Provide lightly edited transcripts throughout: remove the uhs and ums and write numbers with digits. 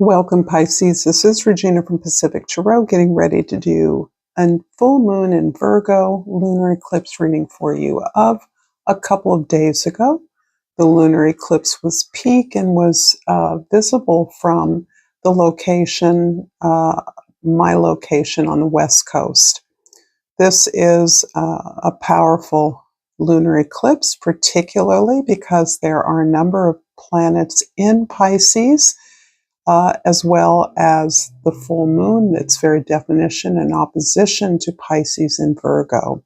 Welcome, Pisces. This is Regina from Pacific Tarot, getting ready to do a full moon in Virgo lunar eclipse reading for you of a couple of days ago. The lunar eclipse was peak and was visible from the location, my location on the West Coast. This is a powerful lunar eclipse, particularly because there are a number of planets in Pisces, as well as the full moon, its very definition in opposition to Pisces and Virgo.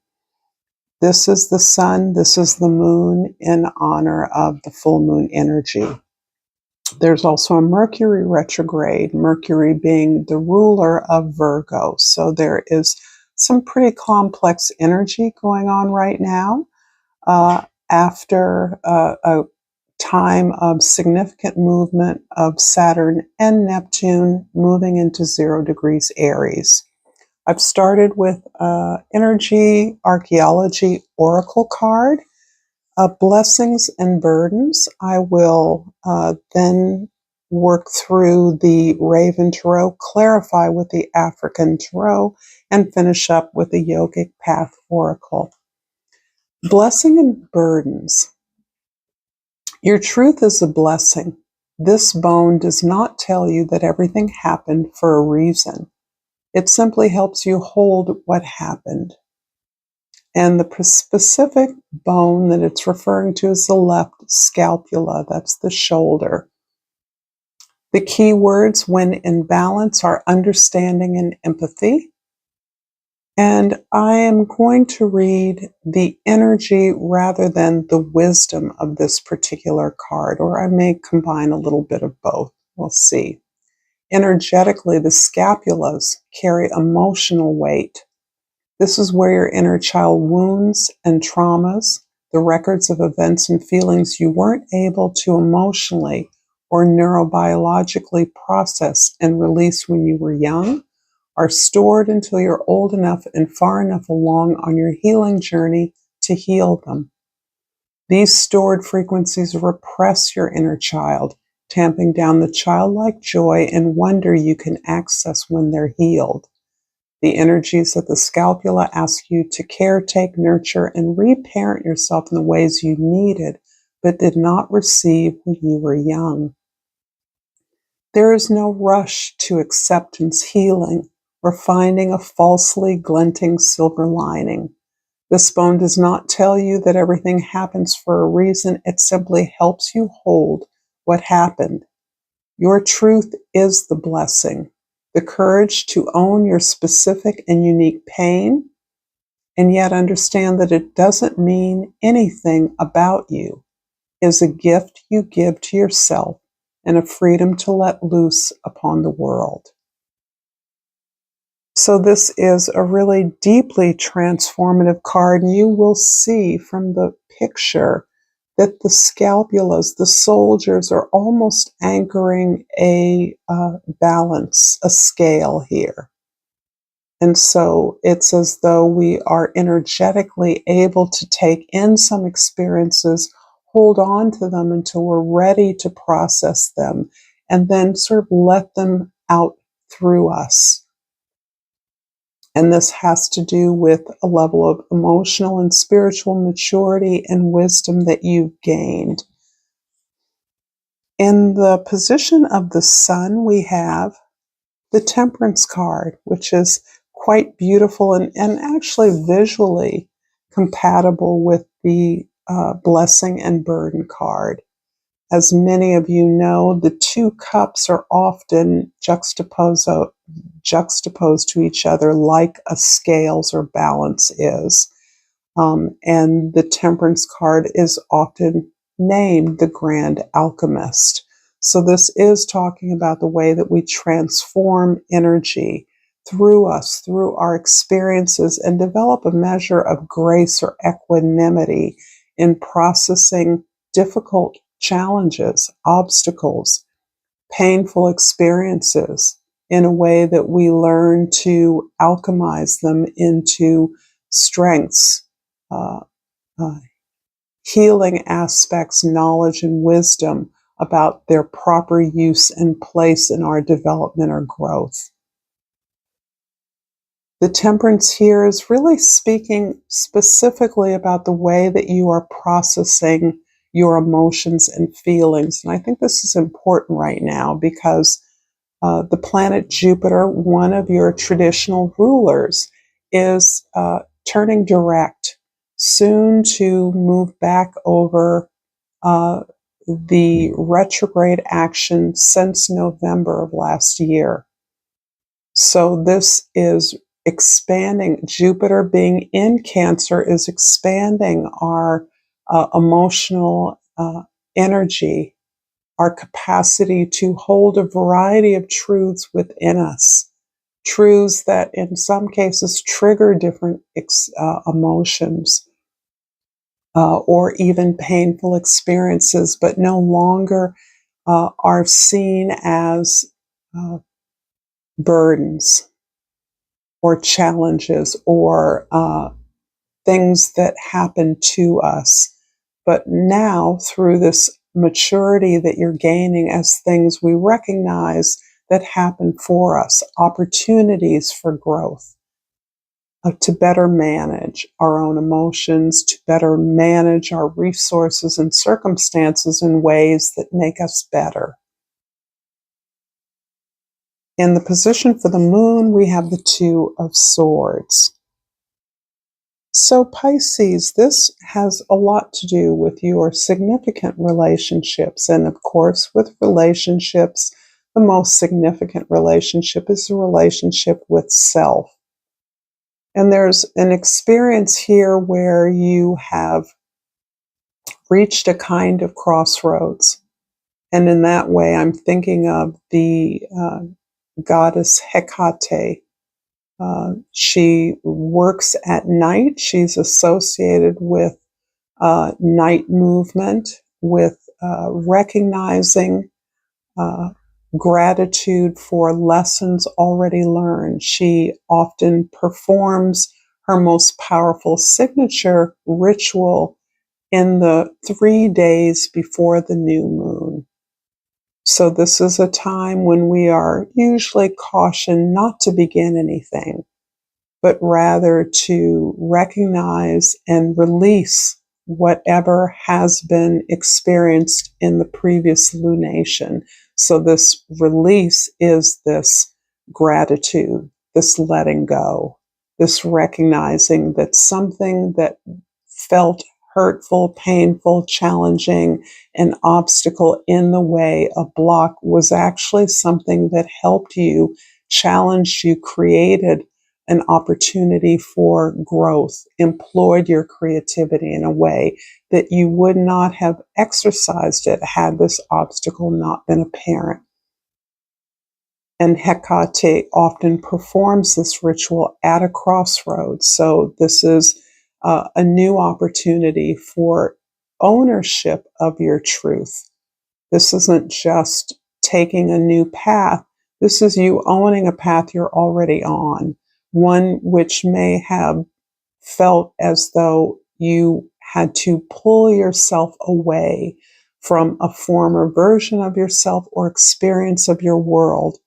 This is the sun, this is the moon in honor of the full moon energy. There's also a Mercury retrograde, Mercury being the ruler of Virgo. So there is some pretty complex energy going on right now after a time of significant movement of Saturn and Neptune moving into 0 degrees Aries. I've started with Energy Archaeology Oracle card, Blessings and Burdens. I will then work through the Raven Tarot, clarify with the African Tarot, and finish up with the Yogic Path Oracle. Blessing and Burdens. Your truth is a blessing. This bone does not tell you that everything happened for a reason. It simply helps you hold what happened. And the specific bone that it's referring to is the left scapula. That's the shoulder. The key words when in balance are understanding and empathy. And I am going to read the energy rather than the wisdom of this particular card, or I may combine a little bit of both. We'll see. Energetically, the scapulas carry emotional weight. This is where your inner child wounds and traumas, the records of events and feelings you weren't able to emotionally or neurobiologically process and release when you were young, are stored until you're old enough and far enough along on your healing journey to heal them. These stored frequencies repress your inner child, tamping down the childlike joy and wonder you can access when they're healed. The energies of the scapula ask you to caretake, nurture, and reparent yourself in the ways you needed but did not receive when you were young. There is no rush to acceptance, healing, or finding a falsely glinting silver lining. This bone does not tell you that everything happens for a reason. It simply helps you hold what happened. Your truth is the blessing. The courage to own your specific and unique pain, and yet understand that it doesn't mean anything about you, is a gift you give to yourself and a freedom to let loose upon the world. So this is a really deeply transformative card, and you will see from the picture that the scapulas, the soldiers, are almost anchoring a balance, a scale here. And so it's as though we are energetically able to take in some experiences, hold on to them until we're ready to process them, and then sort of let them out through us. And this has to do with a level of emotional and spiritual maturity and wisdom that you've gained. In the position of the sun, we have the Temperance card, which is quite beautiful and actually visually compatible with the Blessing and Burden card. As many of you know, the two cups are often juxtaposed to each other like a scales or balance is. And the Temperance card is often named the Grand Alchemist. So this is talking about the way that we transform energy through us, through our experiences, and develop a measure of grace or equanimity in processing difficult challenges, obstacles, painful experiences in a way that we learn to alchemize them into strengths, healing aspects, knowledge, and wisdom about their proper use and place in our development or growth. The temperance here is really speaking specifically about the way that you are processing your emotions and feelings. And I think this is important right now because the planet Jupiter, one of your traditional rulers, is turning direct, soon to move back over the retrograde action since November of last year. So this is expanding. Jupiter being in Cancer is expanding our emotional energy, our capacity to hold a variety of truths within us, truths that in some cases trigger different emotions or even painful experiences, but no longer are seen as burdens or challenges or things that happen to us. But now, through this maturity that you're gaining as things we recognize that happen for us, opportunities for growth, to better manage our own emotions, to better manage our resources and circumstances in ways that make us better. In the position for the moon, we have the Two of Swords. So Pisces, this has a lot to do with your significant relationships. And of course, with relationships, the most significant relationship is the relationship with self. And there's an experience here where you have reached a kind of crossroads. And in that way, I'm thinking of the goddess Hecate. She works at night. She's associated with night movement, with recognizing gratitude for lessons already learned. She often performs her most powerful signature ritual in the 3 days before the new moon. So this is a time when we are usually cautioned not to begin anything, but rather to recognize and release whatever has been experienced in the previous lunation. So this release is this gratitude, this letting go, this recognizing that something that felt hurtful, painful, challenging, an obstacle in the way, a block, was actually something that helped you, challenged you, created an opportunity for growth, employed your creativity in a way that you would not have exercised it had this obstacle not been apparent. And Hecate often performs this ritual at a crossroads. So this is a new opportunity for ownership of your truth. This isn't just taking a new path. This is you owning a path you're already on, one which may have felt as though you had to pull yourself away from a former version of yourself or experience of your world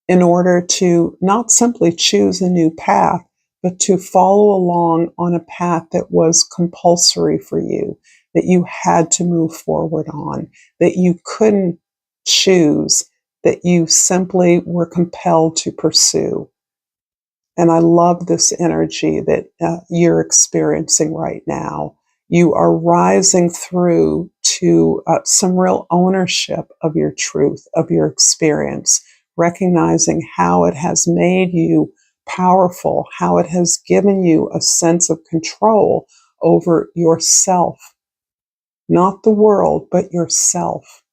in order to not simply choose a new path, but to follow along on a path that was compulsory for you, that you had to move forward on, that you couldn't choose, that you simply were compelled to pursue. And I love this energy that you're experiencing right now. You are rising through to some real ownership of your truth, of your experience, recognizing how it has made you powerful, how it has given you a sense of control over yourself, not the world, but yourself.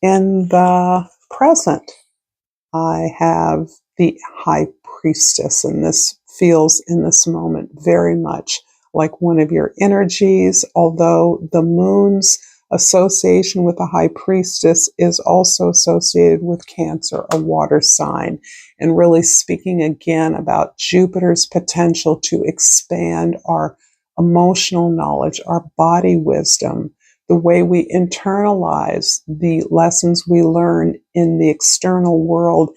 In the present, I have the High Priestess, and this feels in this moment very much like one of your energies, although the moon's association with the High Priestess is also associated with Cancer, a water sign, and really speaking again about Jupiter's potential to expand our emotional knowledge, our body wisdom, the way we internalize the lessons we learn in the external world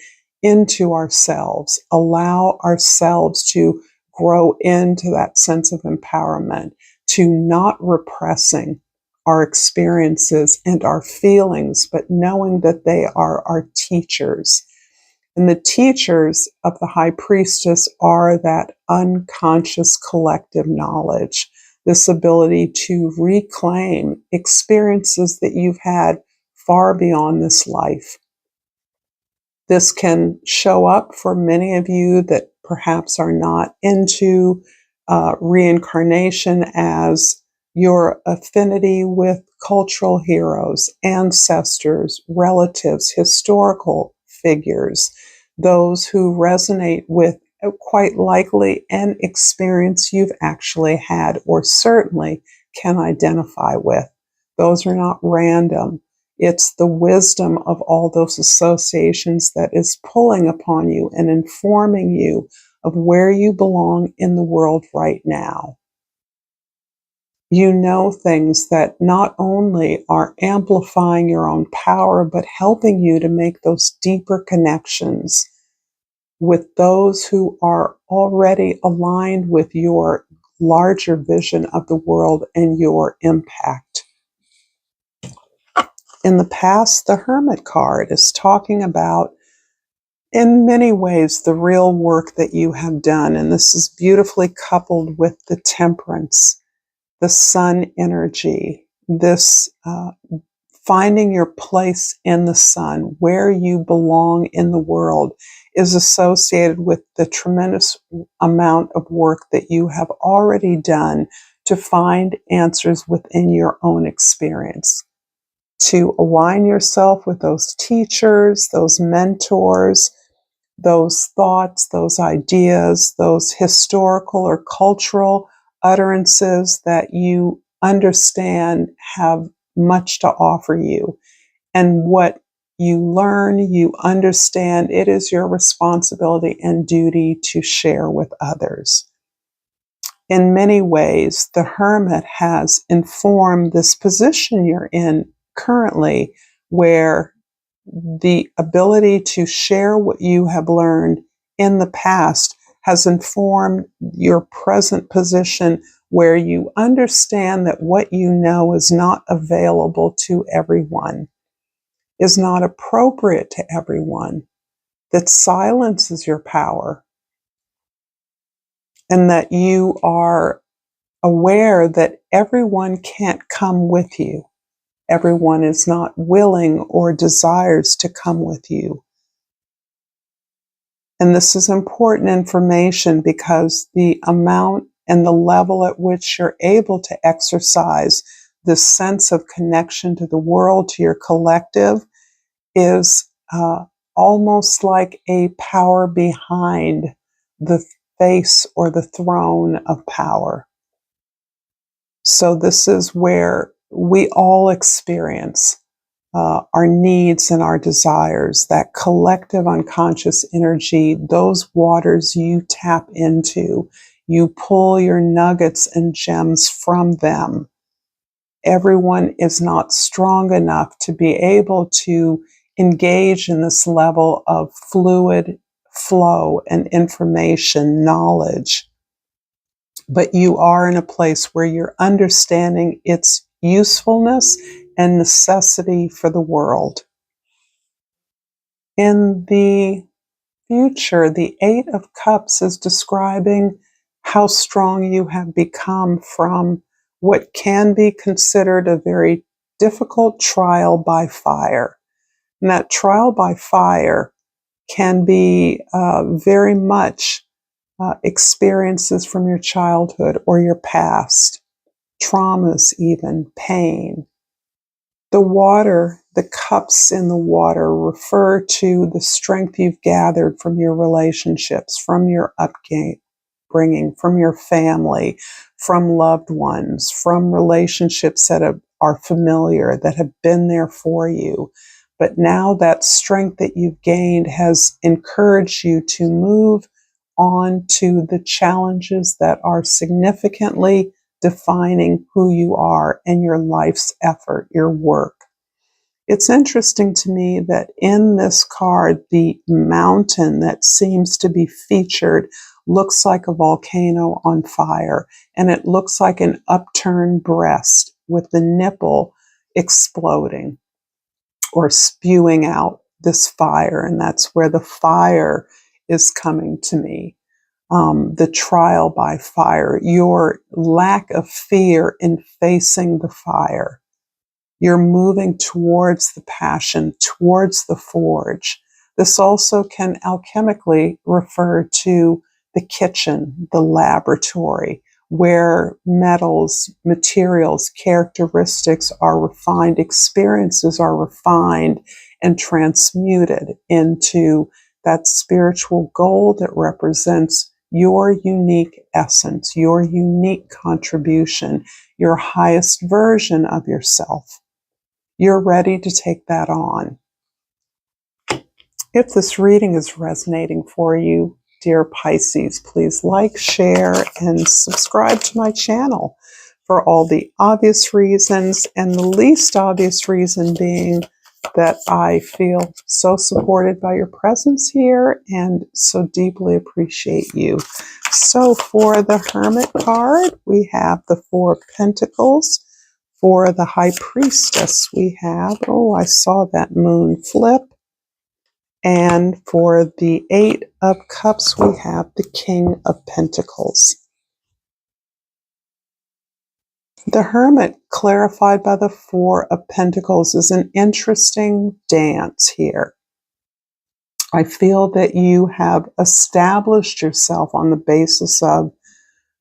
into ourselves, allow ourselves to grow into that sense of empowerment, to not repressing our experiences and our feelings, but knowing that they are our teachers. And the teachers of the high priestess are that unconscious collective knowledge, this ability to reclaim experiences that you've had far beyond this life. This can show up for many of you that perhaps are not into reincarnation as your affinity with cultural heroes, ancestors, relatives, historical figures, those who resonate with quite likely an experience you've actually had or certainly can identify with. Those are not random. It's the wisdom of all those associations that is pulling upon you and informing you of where you belong in the world right now. You know things that not only are amplifying your own power, but helping you to make those deeper connections with those who are already aligned with your larger vision of the world and your impact. In the past, the Hermit card is talking about, in many ways, the real work that you have done. And this is beautifully coupled with the Temperance, the Sun energy, this finding your place in the sun, where you belong in the world, is associated with the tremendous amount of work that you have already done to find answers within your own experience, to align yourself with those teachers, those mentors, those thoughts, those ideas, those historical or cultural utterances that you understand have much to offer you. And what you learn, you understand, it is your responsibility and duty to share with others. In many ways, the Hermit has informed this position you're in currently, where the ability to share what you have learned in the past has informed your present position, where you understand that what you know is not available to everyone, is not appropriate to everyone, that silence is your power, and that you are aware that everyone can't come with you. Everyone is not willing or desires to come with you. And this is important information because the amount and the level at which you're able to exercise this sense of connection to the world, to your collective, is almost like a power behind the face or the throne of power. So this is where we all experience our needs and our desires, that collective unconscious energy, those waters you tap into, you pull your nuggets and gems from them. Everyone is not strong enough to be able to engage in this level of fluid flow and information, knowledge. But you are in a place where you're understanding its usefulness and necessity for the world. In the future, the Eight of Cups is describing how strong you have become from what can be considered a very difficult trial by fire. And that trial by fire can be very much experiences from your childhood or your past, traumas even, pain. The water, the cups in the water refer to the strength you've gathered from your relationships, from your upbringing, from your family, from loved ones, from relationships that are familiar, that have been there for you. But now that strength that you've gained has encouraged you to move on to the challenges that are significantly defining who you are and your life's effort, your work. It's interesting to me that in this card, the mountain that seems to be featured looks like a volcano on fire, and it looks like an upturned breast with the nipple exploding or spewing out this fire, and that's where the fire is coming to me. The trial by fire, your lack of fear in facing the fire. You're moving towards the passion, towards the forge. This also can alchemically refer to the kitchen, the laboratory, where metals, materials, characteristics are refined, experiences are refined and transmuted into that spiritual gold that represents your unique essence, your unique contribution, your highest version of yourself. You're ready to take that on. If this reading is resonating for you, dear Pisces, please like, share, and subscribe to my channel for all the obvious reasons, and the least obvious reason being that I feel so supported by your presence here and so deeply appreciate you. So for the Hermit card, we have the Four of Pentacles. For the High Priestess, we have, oh, I saw that moon flip. And for the Eight of Cups, we have the King of Pentacles. The Hermit, clarified by the Four of Pentacles, is an interesting dance here. I feel that you have established yourself on the basis of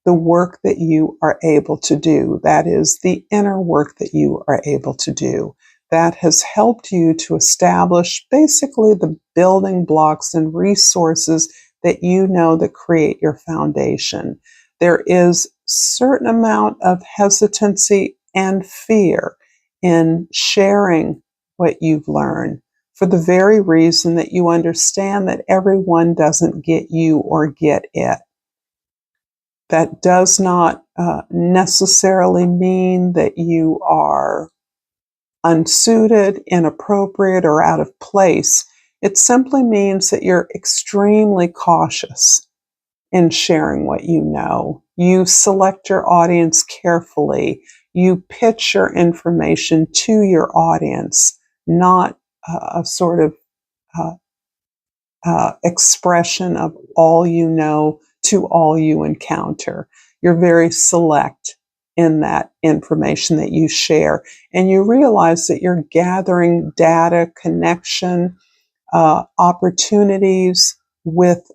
the work that you are able to do. That is the inner work that you are able to do. That has helped you to establish basically the building blocks and resources that you know that create your foundation. There is certain amount of hesitancy and fear in sharing what you've learned for the very reason that you understand that everyone doesn't get you or get it. That does not necessarily mean that you are unsuited, inappropriate, or out of place. It simply means that you're extremely cautious in sharing what you know. You select your audience carefully. You pitch your information to your audience, not a sort of expression of all you know to all you encounter. You're very select in that information that you share, and you realize that you're gathering data, connection, opportunities with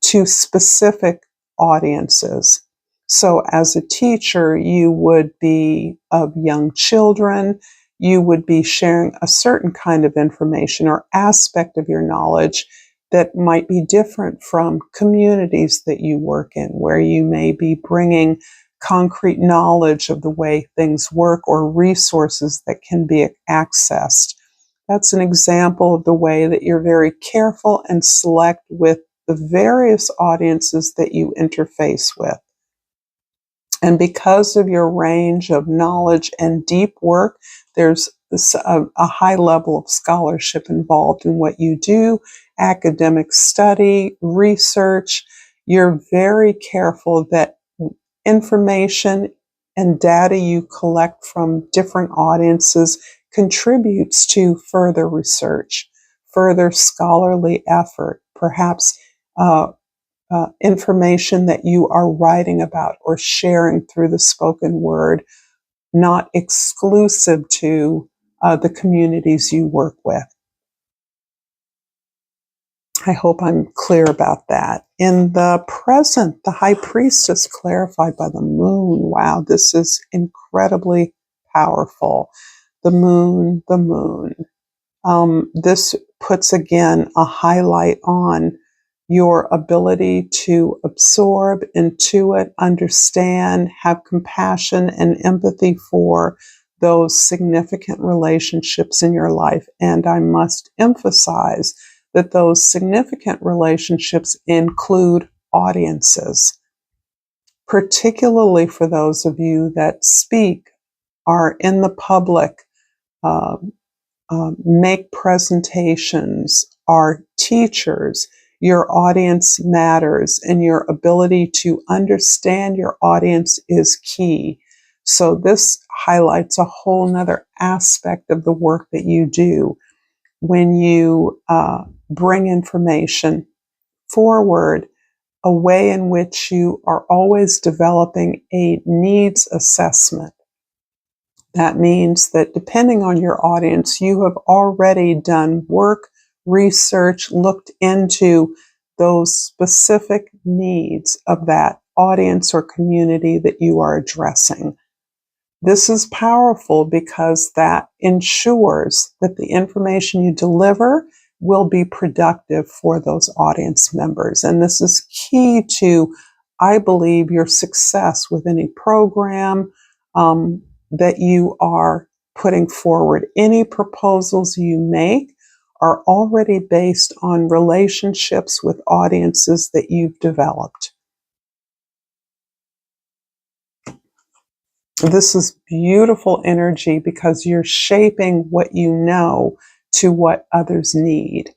to specific audiences. So as a teacher, you would be of young children, you would be sharing a certain kind of information or aspect of your knowledge that might be different from communities that you work in, where you may be bringing concrete knowledge of the way things work or resources that can be accessed. That's an example of the way that you're very careful and select with the various audiences that you interface with. And because of your range of knowledge and deep work, there's a high level of scholarship involved in what you do, academic study, research. You're very careful that information and data you collect from different audiences contributes to further research, further scholarly effort, perhaps information that you are writing about or sharing through the spoken word, not exclusive to the communities you work with. I hope I'm clear about that. In the present, the High Priestess, clarified by the moon. Wow, this is incredibly powerful. The moon, the moon. This puts again a highlight on your ability to absorb, intuit, understand, have compassion and empathy for those significant relationships in your life. And I must emphasize that those significant relationships include audiences. particularly for those of you that speak, are in the public, uh, make presentations, are teachers. Your audience matters, and your ability to understand your audience is key. So this highlights a whole nother aspect of the work that you do when you bring information forward, a way in which you are always developing a needs assessment. That means that depending on your audience, you have already done work, research, looked into those specific needs of that audience or community that you are addressing. This is powerful because that ensures that the information you deliver will be productive for those audience members. And this is key to, I believe, your success with any program that you are putting forward. Any proposals you make are already based on relationships with audiences that you've developed. This is beautiful energy because you're shaping what you know to what others need.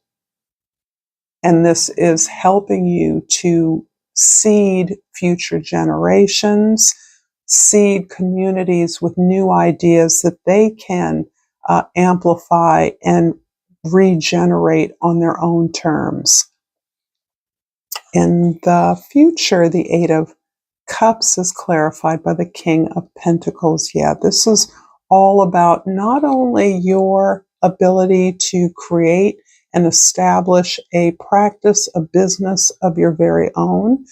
And this is helping you to seed future generations, seed communities with new ideas that they can amplify and regenerate on their own terms. In the future, the Eight of Cups is clarified by the King of Pentacles. Yeah, this is all about not only your ability to create and establish a practice, a business of your very own,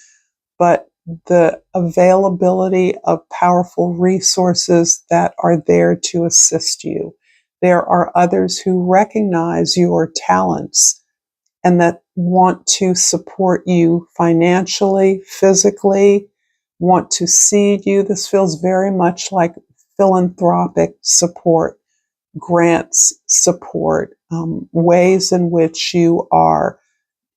but the availability of powerful resources that are there to assist you. There are others who recognize your talents and that want to support you financially, physically, want to seed you. This feels very much like philanthropic support, grants support, ways in which you are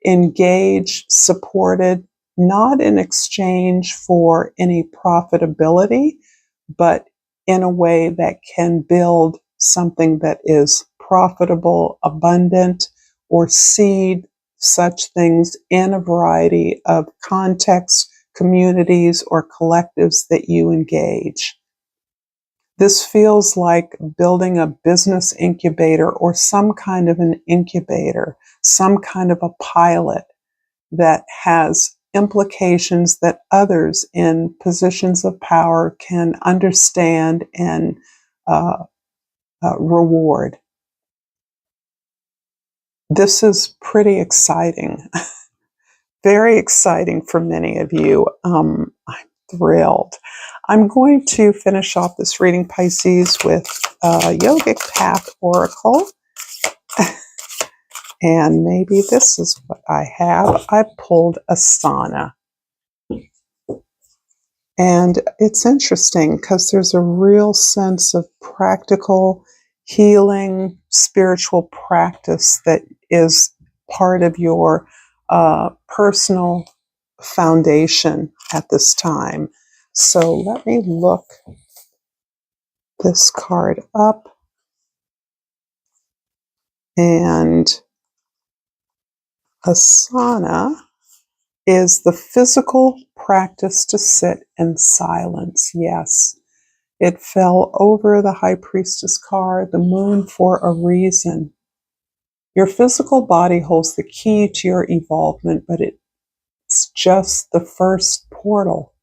engaged, supported, not in exchange for any profitability, but in a way that can build something that is profitable, abundant, or seed such things in a variety of contexts, communities, or collectives that you engage. This feels like building a business incubator or some kind of an incubator, some kind of a pilot that has implications that others in positions of power can understand and reward. This is pretty exciting, very exciting for many of you. I'm thrilled. I'm going to finish off this reading, Pisces, with a Yogic Path Oracle. And maybe this is what I have. I pulled Asana. And it's interesting because there's a real sense of practical healing, spiritual practice that is part of your personal foundation at this time. So let me look this card up. And Asana is the physical practice to sit in silence. Yes. It fell over the High Priestess card, the moon, for a reason. Your physical body holds the key to your evolvement, but it's just the first portal.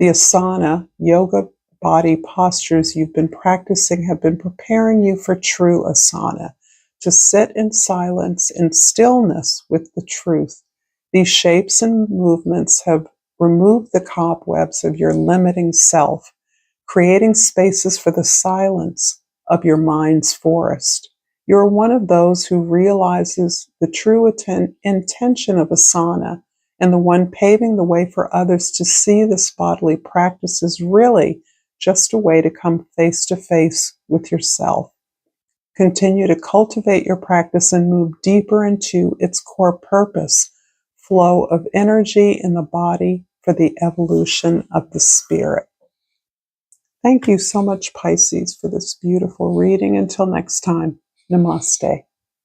The asana, yoga body postures you've been practicing have been preparing you for true asana, to sit in silence and stillness with the truth. These shapes and movements have removed the cobwebs of your limiting self, creating spaces for the silence of your mind's forest. You're one of those who realizes the true intention of asana, and the one paving the way for others to see this bodily practice is really just a way to come face to face with yourself. Continue to cultivate your practice and move deeper into its core purpose, flow of energy in the body, for the evolution of the spirit. Thank you so much, Pisces, for this beautiful reading. Until next time, namaste.